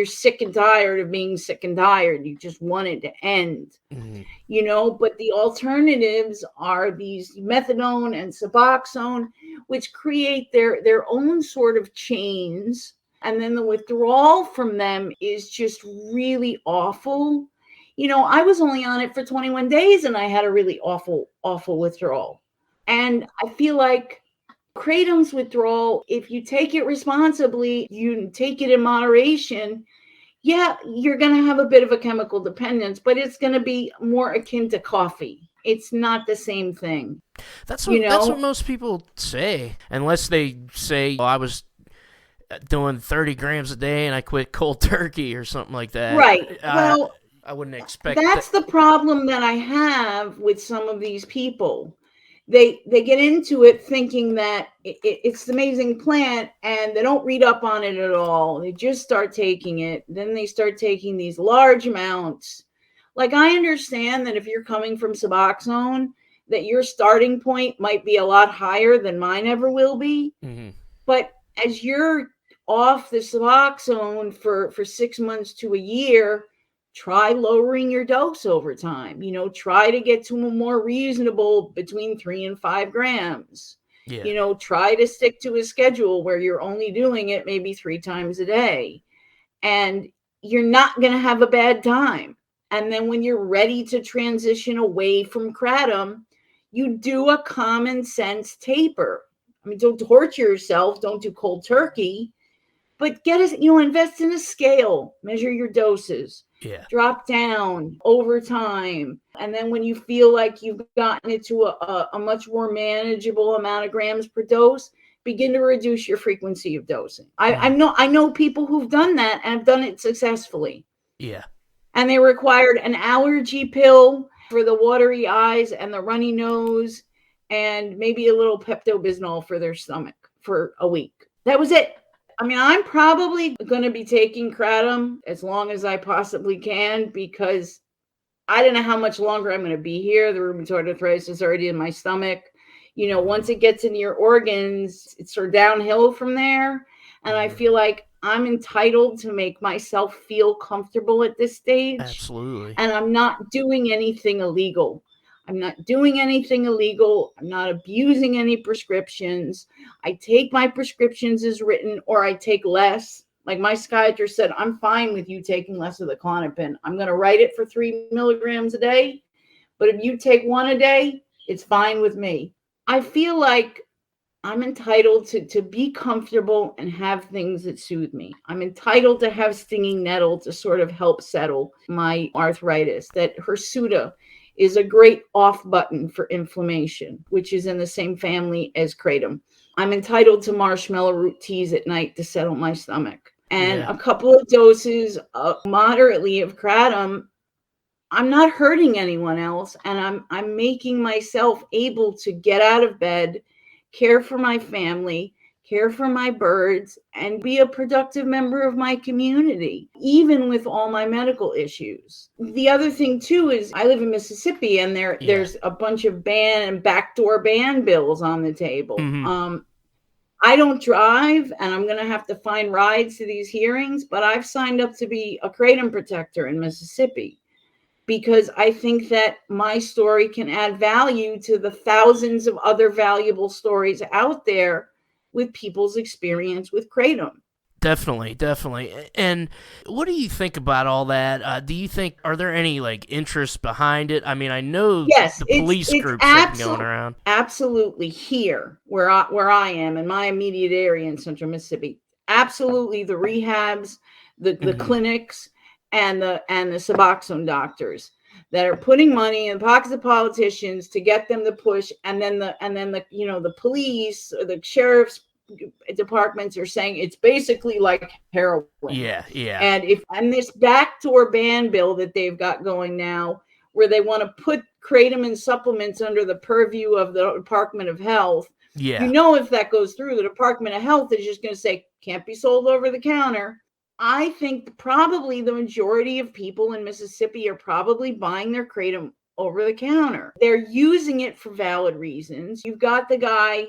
sick and tired of being sick and tired. You just want it to end, but the alternatives are these methadone and Suboxone, which create their own sort of chains. And then the withdrawal from them is just really awful. I was only on it for 21 days and I had a really awful, awful withdrawal. And I feel like Kratom's withdrawal, if you take it responsibly, you take it in moderation, you're going to have a bit of a chemical dependence, but it's going to be more akin to coffee. It's not the same thing. That's what most people say, unless they say, I was doing 30 grams a day and I quit cold turkey or something like that. Right. Well, I wouldn't expect that's the problem that I have with some of these people. They get into it thinking that it's an amazing plant and they don't read up on it at all. They just start taking it. Then they start taking these large amounts. Like, I understand that if you're coming from Suboxone, that your starting point might be a lot higher than mine ever will be. Mm-hmm. But as you're off the Suboxone for 6 months to a year, try lowering your dose over time. Try to get to a more reasonable between 3 and 5 grams. Yeah. Try to stick to a schedule where you're only doing it maybe 3 times a day. And you're not going to have a bad time. And then when you're ready to transition away from Kratom, you do a common sense taper. I mean, don't torture yourself. Don't do cold turkey. But invest in a scale. Measure your doses. Yeah. Drop down over time. And then when you feel like you've gotten it to a much more manageable amount of grams per dose, begin to reduce your frequency of dosing. I know people who've done that and have done it successfully. Yeah. And they required an allergy pill for the watery eyes and the runny nose and maybe a little Pepto-Bismol for their stomach for a week. That was it. I mean, I'm probably going to be taking Kratom as long as I possibly can because I don't know how much longer I'm going to be here. The rheumatoid arthritis is already in my stomach. Once it gets in your organs, it's sort of downhill from there. And I feel like I'm entitled to make myself feel comfortable at this stage. Absolutely. And I'm not doing anything illegal. I'm not abusing any prescriptions. I take my prescriptions as written, or I take less. Like my psychiatrist said, I'm fine with you taking less of the Klonopin. I'm going to write it for 3 milligrams a day. But if you take 1 a day, it's fine with me. I feel like I'm entitled to be comfortable and have things that soothe me. I'm entitled to have stinging nettle to sort of help settle my arthritis. That Hirsuta is a great off button for inflammation, which is in the same family as Kratom. I'm entitled to marshmallow root teas at night to settle my stomach. and a couple of doses moderately of Kratom, I'm not hurting anyone else, and I'm making myself able to get out of bed, care for my family, care for my birds, and be a productive member of my community, even with all my medical issues. The other thing too is I live in Mississippi, and there's a bunch of ban and backdoor ban bills on the table. I don't drive, and I'm going to have to find rides to these hearings, but I've signed up to be a Kratom protector in Mississippi, because I think that my story can add value to the thousands of other valuable stories out there with people's experience with Kratom. Definitely. And what do you think about all that? Do you think, are there any interests behind it? I mean, I know the police groups have been going around. Absolutely. Here, where I am, in my immediate area in central Mississippi, absolutely the rehabs, the clinics, and the Suboxone doctors that are putting money in the pockets of politicians to get them to push, and then the police or the sheriff's departments are saying it's basically like heroin. Yeah. And this backdoor ban bill that they've got going now, where they want to put Kratom and supplements under the purview of the Department of Health. Yeah. If that goes through, the Department of Health is just going to say can't be sold over the counter. I think probably the majority of people in Mississippi are probably buying their Kratom over the counter. They're using it for valid reasons. You've got the guy,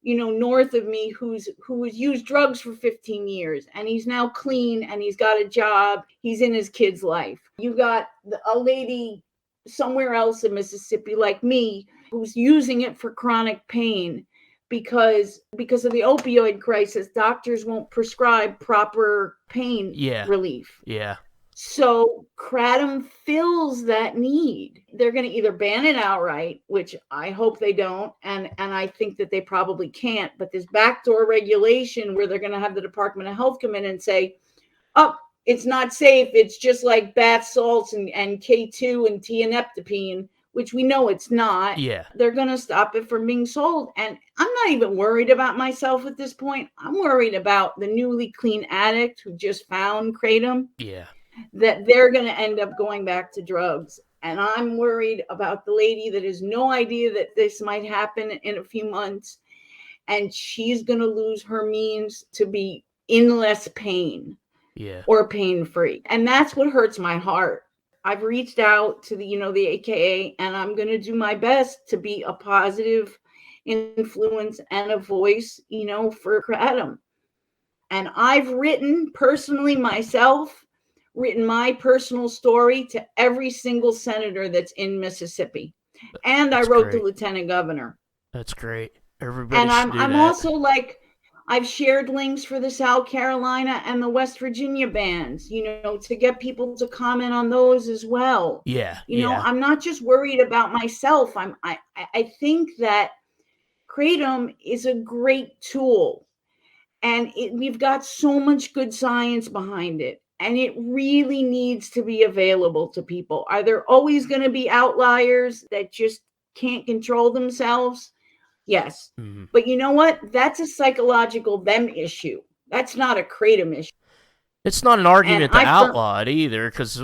north of me who's used drugs for 15 years, and he's now clean, and he's got a job. He's in his kid's life. You've got a lady somewhere else in Mississippi like me who's using it for chronic pain. Because of the opioid crisis, doctors won't prescribe proper pain relief. Yeah. So Kratom fills that need. They're going to either ban it outright, which I hope they don't, and I think that they probably can't. But this backdoor regulation where they're going to have the Department of Health come in and say, oh, it's not safe. It's just like bath salts and K2 and tianeptine, which we know it's not. Yeah. They're going to stop it from being sold. And I'm not even worried about myself at this point. I'm worried about the newly clean addict who just found Kratom. Yeah. That they're going to end up going back to drugs. And I'm worried about the lady that has no idea that this might happen in a few months. And she's going to lose her means to be in less pain. Yeah. Or pain-free. And that's what hurts my heart. I've reached out to the AKA, and I'm going to do my best to be a positive influence and a voice, for Kratom. And I've written personally myself, my personal story to every single senator that's in Mississippi. And I wrote the lieutenant governor. That's great. Everybody and should do I'm that. also I've shared links for the South Carolina and the West Virginia bans, to get people to comment on those as well. Yeah. I'm not just worried about myself. I think that Kratom is a great tool, and we've got so much good science behind it, and it really needs to be available to people. Are there always going to be outliers that just can't control themselves? Yes. Mm-hmm. But you know what? That's a psychological them issue. That's not a Kratom issue. It's not an argument to outlaw it either, because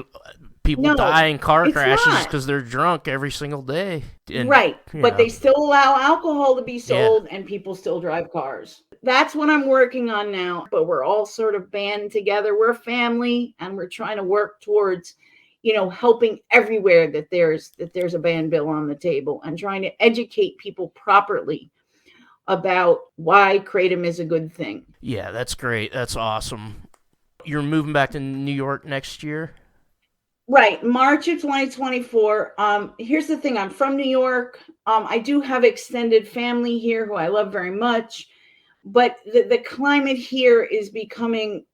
people die in car crashes because they're drunk every single day. And, right. But they still allow alcohol to be sold, and people still drive cars. That's what I'm working on now. But we're all sort of band together. We're a family, and we're trying to work towards helping everywhere that there's a ban bill on the table, and trying to educate people properly about why Kratom is a good thing. Yeah, that's great. That's awesome. You're moving back to New York next year? Right. March of 2024. Here's the thing. I'm from New York. I do have extended family here who I love very much, but the climate here is becoming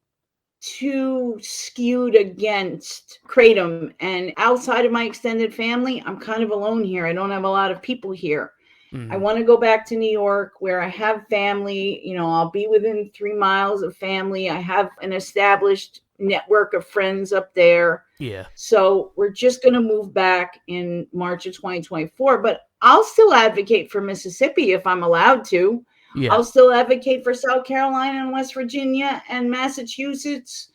too skewed against Kratom, and outside of my extended family, I'm kind of alone here. I don't have a lot of people here. Mm-hmm. I want to go back to New York where I have family. I'll be within 3 miles of family. I have an established network of friends up there. Yeah. So we're just going to move back in March of 2024, but I'll still advocate for Mississippi if I'm allowed to. Yeah. I'll still advocate for South Carolina and West Virginia and Massachusetts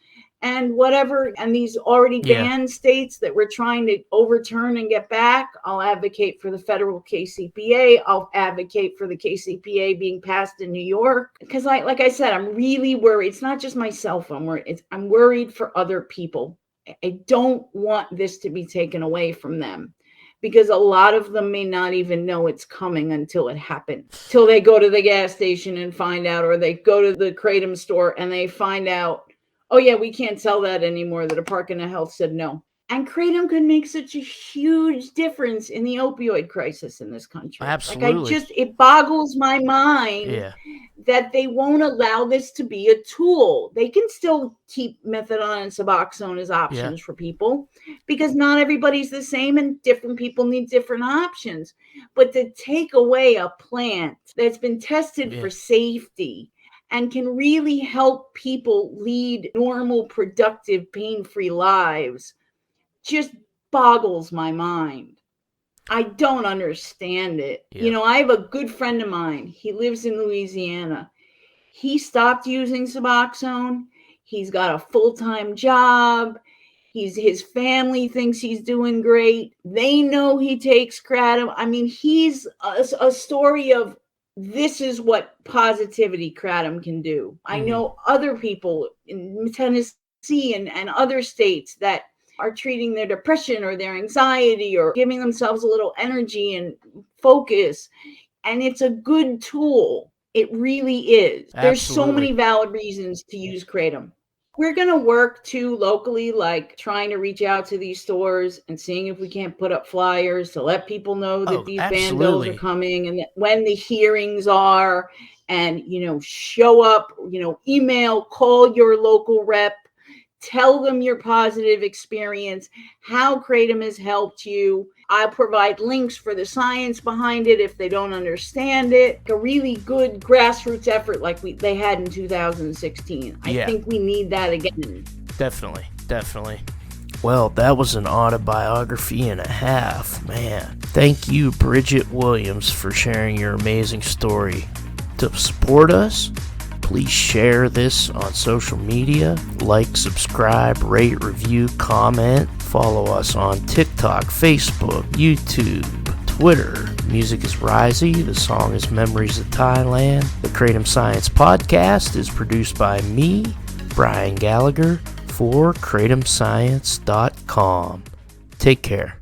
and whatever, and these already banned states that we're trying to overturn and get back. I'll advocate for the federal KCPA. I'll advocate for the KCPA being passed in New York. Because like I said, I'm really worried. It's not just myself I'm worried. I'm worried for other people. I don't want this to be taken away from them, because a lot of them may not even know it's coming until it happens, till they go to the gas station and find out, or they go to the Kratom store and they find out, oh yeah, we can't sell that anymore. The Department of Health said no. And Kratom could make such a huge difference in the opioid crisis in this country. Absolutely. Like it boggles my mind that they won't allow this to be a tool. They can still keep methadone and Suboxone as options for people, because not everybody's the same and different people need different options. But to take away a plant that's been tested for safety and can really help people lead normal, productive, pain-free lives just boggles my mind. I don't understand it. You know, I have a good friend of mine. He lives in Louisiana. He stopped using Suboxone. He's got a full-time job. His family thinks he's doing great. They know he takes Kratom. I mean, he's a story of, this is what positivity Kratom can do. I know other people in Tennessee and other states that are treating their depression or their anxiety or giving themselves a little energy and focus. And it's a good tool. It really is. Absolutely. There's so many valid reasons to use Kratom. We're going to work too locally, like trying to reach out to these stores and seeing if we can't put up flyers to let people know that these ban bills are coming and that when the hearings are, and, you know, show up, you know, email, call your local rep, tell them your positive experience, how Kratom has helped you. I'll provide links for the science behind it if they don't understand it. A really good grassroots effort like they had in 2016. I think we need that again. Definitely. Well, that was an autobiography and a half, man. Thank you, Bridget Williams, for sharing your amazing story. To support us, please share this on social media. Like, subscribe, rate, review, comment. Follow us on TikTok, Facebook, YouTube, Twitter. Music is Risey. The song is Memories of Thailand. The Kratom Science Podcast is produced by me, Brian Gallagher, for KratomScience.com. Take care.